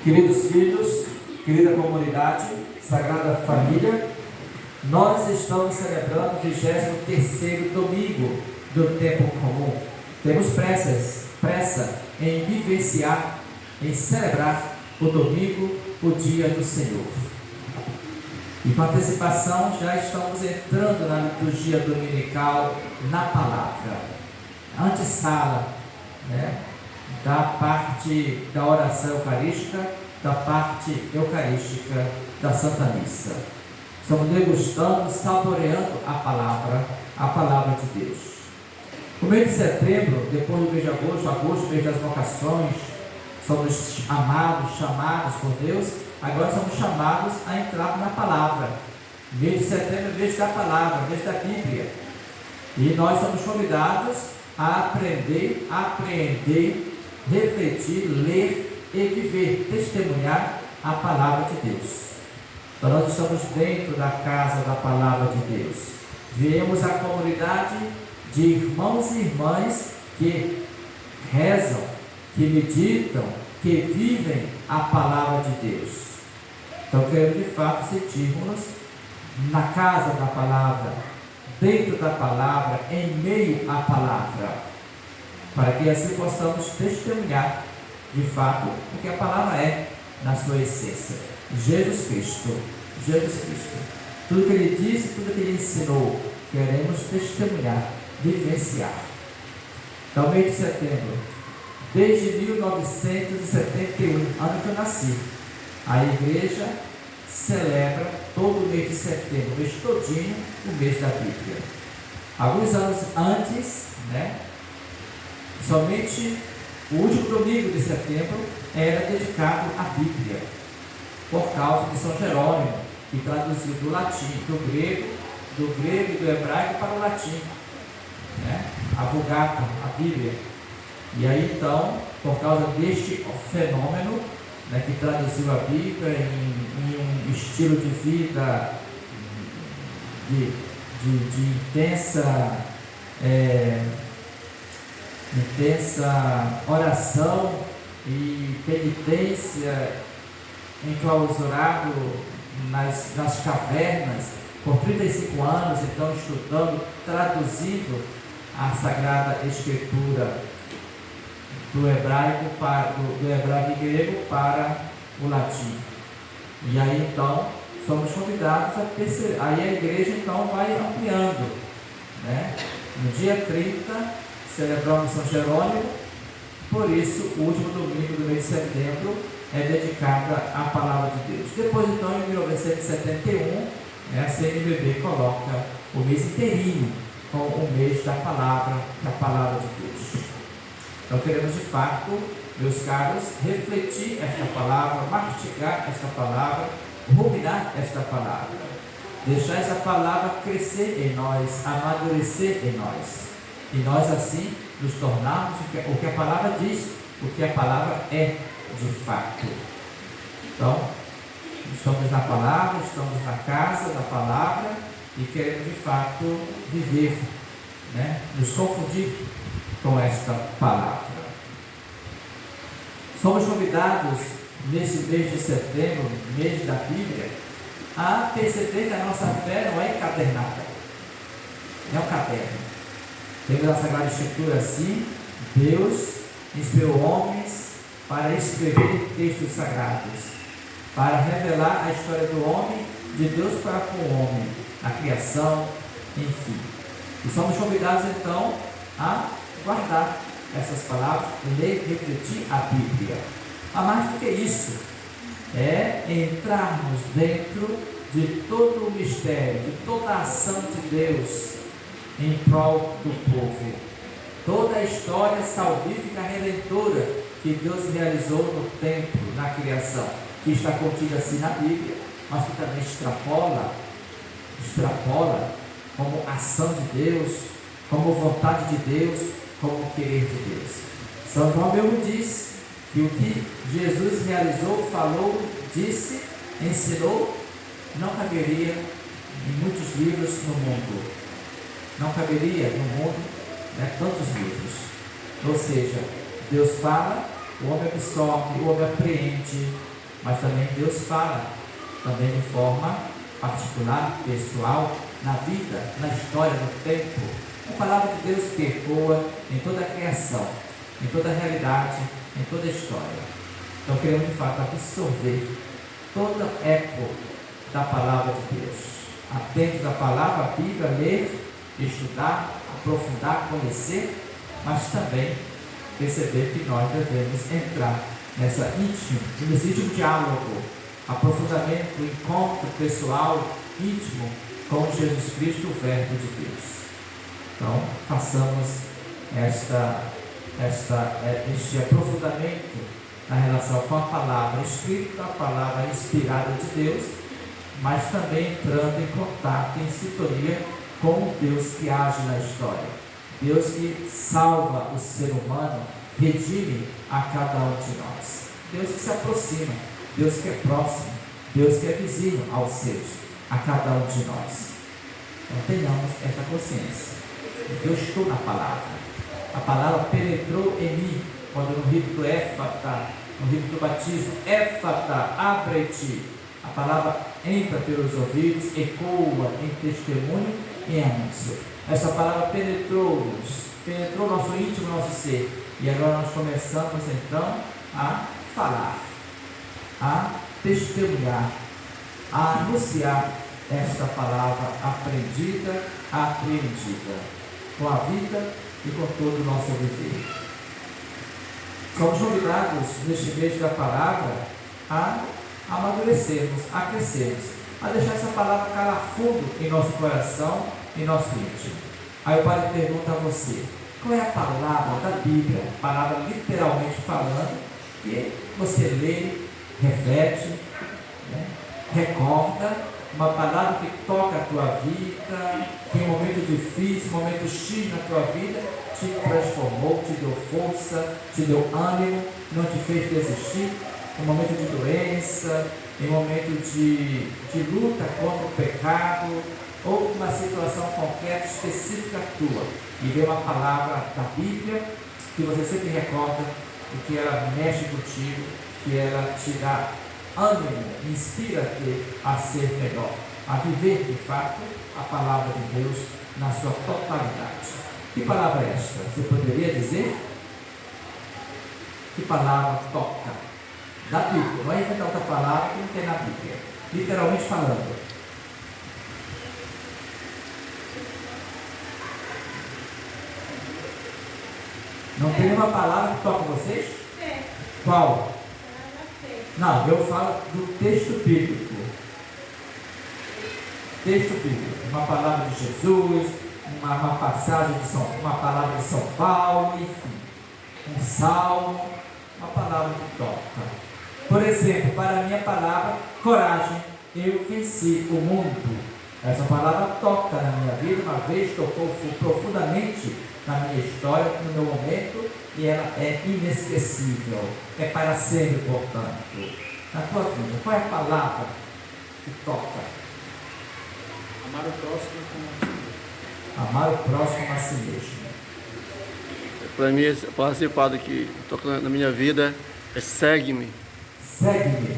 Queridos filhos, querida comunidade, Sagrada Família, nós estamos celebrando o 23º domingo do tempo comum. Temos pressa em vivenciar, em celebrar o domingo, o dia do Senhor. E com antecipação já estamos entrando na liturgia dominical, na palavra, antessala, da parte da oração eucarística, da parte eucarística da Santa Missa. Estamos degustando, saboreando a palavra de Deus. No mês de setembro, depois do mês de agosto, mês das vocações, somos chamados por Deus, agora somos chamados a entrar na palavra. Mês de setembro é mês da palavra, mês da Bíblia. E nós somos convidados a aprender, apreender, refletir, ler e viver, testemunhar a palavra de Deus. Então nós estamos dentro da casa da palavra de Deus. Viemos a comunidade de irmãos e irmãs que rezam, que meditam, que vivem a palavra de Deus. Então queremos de fato sentirmos na casa da palavra, dentro da palavra, em meio à palavra, para que assim possamos testemunhar de fato o que a palavra é na sua essência. Jesus Cristo. Tudo que Ele disse, tudo que Ele ensinou, queremos testemunhar, vivenciar. Então, mês de setembro, desde 1971, ano que eu nasci, a igreja celebra todo o mês de setembro, o mês todinho, o mês da Bíblia. Alguns anos antes, somente o último domingo de setembro era dedicado à Bíblia, por causa de São Jerônimo, que traduziu do latim, do grego e do hebraico para o latim, a Vulgata, a Bíblia. E aí então, por causa deste fenômeno, que traduziu a Bíblia em um estilo de vida de intensa oração e penitência, enclausurado nas cavernas por 35 anos, então estudando, traduzindo a Sagrada Escritura do hebraico e grego para o latim. E aí então somos convidados a perceber. Aí a igreja então vai ampliando, No dia 30 celebramos São Jerônimo, por isso o último domingo do mês de setembro é dedicada à palavra de Deus. Depois então, em 1971, a CNBB coloca o mês inteirinho com o mês da palavra de Deus. Então queremos de fato, meus caros, refletir esta palavra, mastigar esta palavra, ruminar esta palavra, deixar essa palavra crescer em nós, amadurecer em nós, e nós assim nos tornarmos o que a palavra diz, o que a palavra é de fato. Então, estamos na palavra, estamos na casa da palavra e queremos de fato viver, nos confundir com esta palavra. Somos convidados nesse mês de setembro, mês da Bíblia, a perceber que a nossa fé não é encadernada, não é um caderno. Temos a Sagrada Escritura assim: Deus inspirou homens para escrever textos sagrados, para revelar a história do homem, de Deus para com o homem, a criação, enfim. E somos convidados então a guardar essas palavras, ler e refletir a Bíblia. Mas mais do que isso, é entrarmos dentro de todo o mistério, de toda a ação de Deus em prol do povo, toda a história salvífica redentora que Deus realizou no templo, na criação, que está contida assim na Bíblia, mas que também extrapola como ação de Deus, como vontade de Deus, como querer de Deus. São João mesmo diz que o que Jesus realizou, falou, disse, ensinou, não caberia em muitos livros no mundo. Não caberia no mundo tantos livros. Ou seja, Deus fala, o homem absorve, o homem apreende, mas também Deus fala, também de forma particular, pessoal, na vida, na história, no tempo. A palavra de Deus que ecoa em toda a criação, em toda a realidade, em toda a história. Então queremos de fato absorver todo o eco da palavra de Deus. Atentos à palavra, a Bíblia, ler, estudar, aprofundar, conhecer, mas também perceber que nós devemos entrar nesse íntimo diálogo, aprofundamento, encontro pessoal, íntimo com Jesus Cristo, o Verbo de Deus. Então, façamos este aprofundamento na relação com a palavra escrita, a palavra inspirada de Deus, mas também entrando em contato, em sintonia com o Deus que age na história, Deus que salva o ser humano, redime a cada um de nós, Deus que se aproxima, Deus que é próximo, Deus que é vizinho aos seus, a cada um de nós. Então tenhamos esta consciência de que eu estou na palavra. A palavra penetrou em mim, quando no rito do Éfata, no rito do batismo, Éfata, abre-te. A palavra entra pelos ouvidos, ecoa em testemunho e em anúncio. Essa palavra penetrou-nos, penetrou nosso íntimo, nosso ser. E agora nós começamos então a falar, a testemunhar, a anunciar esta palavra aprendida, apreendida, com a vida e com todo o nosso viver. Somos convidados neste mês da palavra a amadurecermos, a crescermos, a deixar essa palavra calar fundo em nosso coração, em nosso íntimo. Aí o Padre pergunta a você, qual é a palavra da Bíblia, palavra literalmente falando, que você lê, reflete, recorda, uma palavra que toca a tua vida, que em um momento difícil, momento X na tua vida, te transformou, te deu força, te deu ânimo, não te fez desistir, em momento de doença, em momento de luta contra o pecado, ou uma situação qualquer específica tua, e vê uma palavra da Bíblia, que você sempre recorda, e que ela mexe contigo, que ela te dá ânimo, inspira-te a ser melhor, a viver de fato a palavra de Deus na sua totalidade. Que palavra é esta? Você poderia dizer? Que palavra toca? Da Bíblia, não é inventar outra palavra que não tem na Bíblia, literalmente falando. Não tem uma palavra que toca vocês? Qual? Não, eu falo do texto bíblico. Texto bíblico, uma palavra de Jesus, uma passagem uma palavra de São Paulo, enfim, um salmo, uma palavra que toca. Por exemplo, para a minha palavra, coragem, eu venci o mundo. Essa palavra toca na minha vida, uma vez tocou profundamente na minha história, no meu momento, e ela é inesquecível, é para sempre, portanto. Na tua vida, qual é a palavra que toca? Amar o próximo como Amar o próximo a si mesmo. Para mim, a palavra que toca na minha vida é segue-me. Segue-me.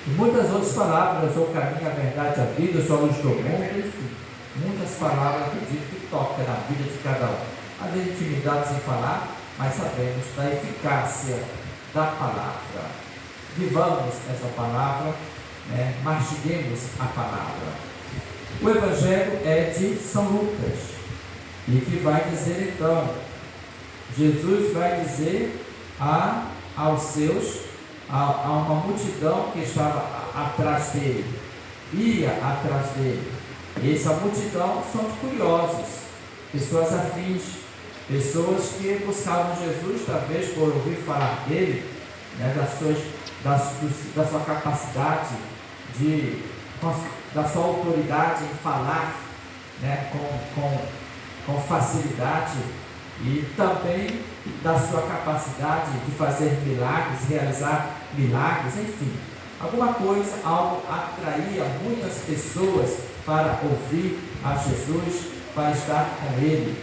E muitas outras palavras, eu sou o caminho, a verdade, a vida, eu sou a luz do mundo, enfim. Muitas palavras que tocam na vida de cada um. Às vezes intimidade sem falar, mas sabemos da eficácia da palavra. Vivamos essa palavra, mastiguemos a palavra. O Evangelho é de São Lucas, e que vai dizer então, Jesus vai dizer aos seus, a uma multidão que estava atrás dele, ia atrás dele. E essa multidão são de curiosos, pessoas afins, pessoas que buscavam Jesus, talvez por ouvir falar dele, da sua capacidade, da sua autoridade em falar, com facilidade, e também da sua capacidade de fazer milagres, realizar milagres, enfim, alguma coisa, algo atraía muitas pessoas para ouvir a Jesus para estar com Ele.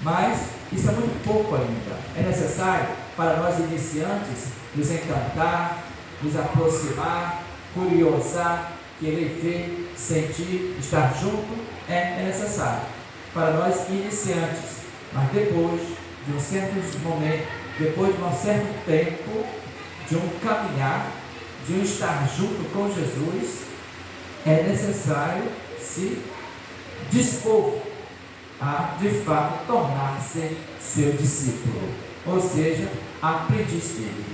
Mas isso é muito pouco ainda. É necessário para nós iniciantes nos encantar, nos aproximar, curiosar, querer ver, sentir, estar junto. É necessário para nós iniciantes. Mas depois de um certo momento, depois de um certo tempo, de um caminhar, de um estar junto com Jesus, é necessário se dispor a, de fato, tornar-se seu discípulo, ou seja, aprendiz dele.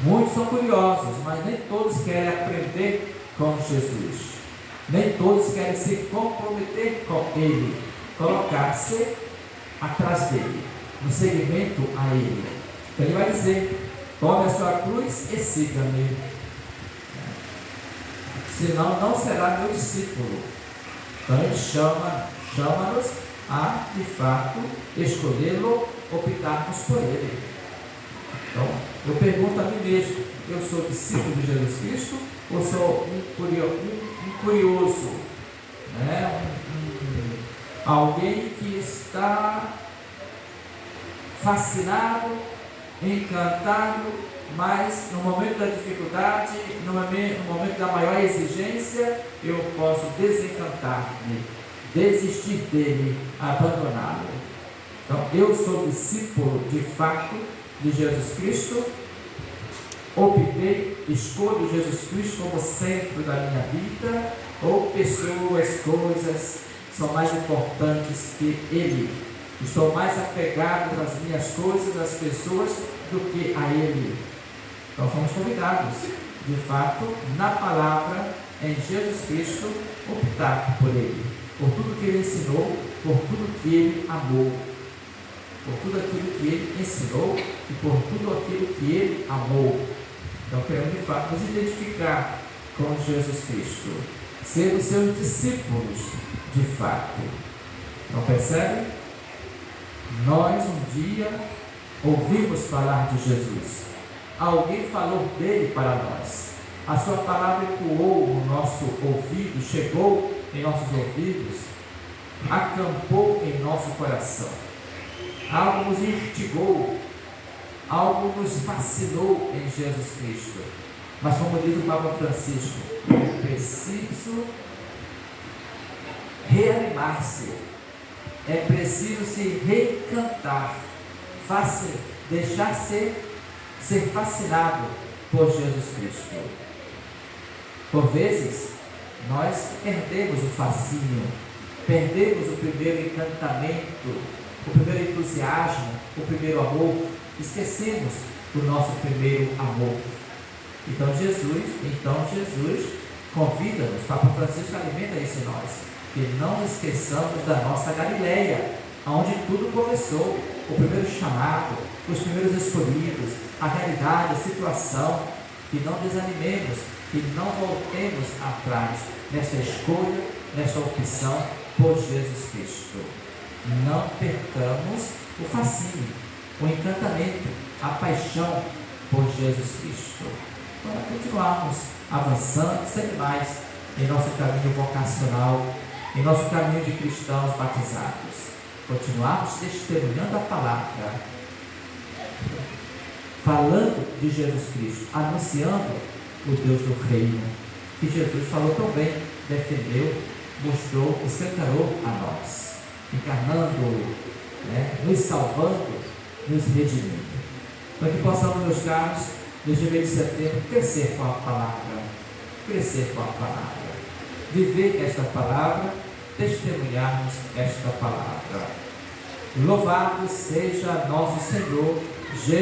Muitos são curiosos, mas nem todos querem aprender com Jesus. Nem todos querem se comprometer com Ele, colocar-se atrás dele, no seguimento a Ele. Então Ele vai dizer: tome a sua cruz e siga-me. Senão não será meu discípulo. Então Ele chama-nos a, de fato, escolhê-lo, optarmos por Ele. Então, eu pergunto a mim mesmo: eu sou discípulo de Jesus Cristo ou sou um curioso, né? Alguém que está fascinado, encantado, mas no momento da dificuldade, no momento da maior exigência, eu posso desencantar-me, desistir dele, abandoná-lo. Então, eu sou discípulo de fato de Jesus Cristo, optei, escolho Jesus Cristo como centro da minha vida, ou pessoas, coisas são mais importantes que Ele. Estou mais apegado às minhas coisas, às pessoas, do que a Ele. Então fomos convidados, de fato, na palavra, em Jesus Cristo, optar por Ele, por tudo que Ele ensinou, por tudo que Ele amou, por tudo aquilo que Ele ensinou e por tudo aquilo que Ele amou. Então queremos, de fato, nos identificar com Jesus Cristo, ser os seus discípulos, de fato. Não percebe? Nós um dia ouvimos falar de Jesus. Alguém falou dele para nós. A sua palavra ecoou no nosso ouvido, chegou em nossos ouvidos, acampou em nosso coração. Algo nos instigou, algo nos fascinou em Jesus Cristo. Mas como diz o Papa Francisco, é preciso reanimar-se, é preciso se reencantar, deixar ser fascinado por Jesus Cristo. Por vezes, nós perdemos o fascínio, perdemos o primeiro encantamento, o primeiro entusiasmo, o primeiro amor, esquecemos do nosso primeiro amor. Então Jesus convida-nos, Papa Francisco alimenta isso em nós, que não esqueçamos da nossa Galileia, onde tudo começou, o primeiro chamado, os primeiros escolhidos, a realidade, a situação, que não desanimemos, que não voltemos atrás nessa escolha, nessa opção por Jesus Cristo. Não percamos o fascínio, o encantamento, a paixão por Jesus Cristo, para continuarmos avançando sempre mais em nosso caminho vocacional, em nosso caminho de cristãos batizados. Continuarmos testemunhando a palavra, falando de Jesus Cristo, anunciando o Deus do reino, que Jesus falou tão bem, defendeu, mostrou, escancarou a nós, encarnando, nos salvando, nos redimindo. Para que possamos, meus caros, neste mês de setembro, crescer com a palavra, viver esta palavra, testemunharmos esta palavra. Louvado seja nosso Senhor Jesus